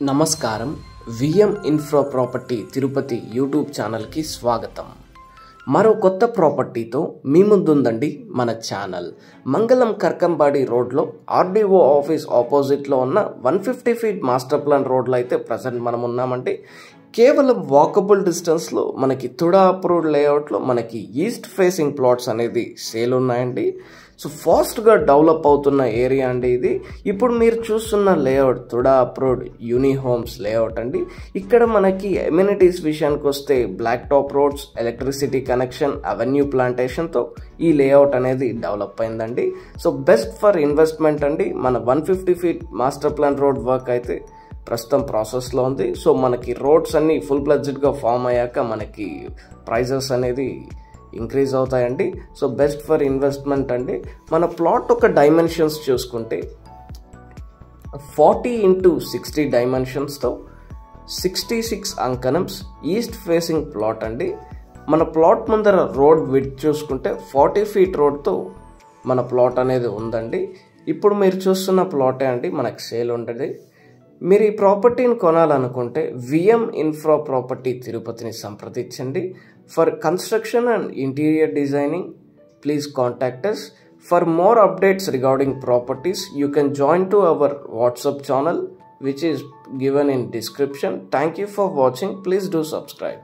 నమస్కారం. VM infra property Tirupati YouTube ఛానల్కి స్వాగతం. మరో కొత్త ప్రాపర్టీతో మీ ముందుందండి మన ఛానల్. మంగళం కర్కంబాడి రోడ్లో ఆర్డీఓ ఆఫీస్ ఆపోజిట్లో ఉన్న 150 ఫీట్ మాస్టర్ ప్లాన్ రోడ్లో అయితే ప్రజెంట్ మనం ఉన్నామండి. కేవలం వాకబుల్ డిస్టెన్స్లో మనకి తుడా అప్రూవ్డ్ లేఅవుట్లో మనకి ఈస్ట్ ఫేసింగ్ ప్లాట్స్ అనేది సేల్ ఉన్నాయండి. సో ఫాస్ట్గా డెవలప్ అవుతున్న ఏరియా అండి ఇది. ఇప్పుడు మీరు చూస్తున్న layout TUDA approved Uni Homes layout అండి. ఇక్కడ మనకి ఎమ్యూనిటీస్ విషయానికి వస్తే black top roads, electricity connection, avenue ప్లాంటేషన్తో ఈ లేఅవుట్ అనేది డెవలప్ అయిందండి. సో బెస్ట్ ఫర్ ఇన్వెస్ట్మెంట్ అండి. మన 150 feet master plan road work అయితే ప్రస్తుతం ప్రాసెస్లో ఉంది. సో మనకి రోడ్స్ అన్నీ ఫుల్ ప్లెడ్జ్డ్గా ఫామ్ అయ్యాక మనకి ప్రైజెస్ అనేది ఇంక్రీజ్ అవుతాయండి. సో బెస్ట్ ఫర్ ఇన్వెస్ట్మెంట్ అండి. మన ప్లాట్ ఒక డైమెన్షన్స్ చూసుకుంటే 40x60 డైమెన్షన్స్తో 66 అంకణమ్స్ ఈస్ట్ ఫేసింగ్ ప్లాట్ అండి. మన ప్లాట్ ముందర రోడ్ విడ్త్ చూసుకుంటే 40 ఫీట్ రోడ్తో మన ప్లాట్ అనేది ఉందండి. ఇప్పుడు మీరు చూస్తున్న ప్లాటే అండి మనకు సేల్ ఉంటుంది. మీరు ఈ ప్రాపర్టీని కొనాలనుకుంటే విఎం ఇన్ఫ్రా ప్రాపర్టీ తిరుపతిని సంప్రదించండి. For construction and interior designing please contact us. For more updates regarding properties, you can join to our WhatsApp channel which is given in description. Thank you for watching. Please do subscribe.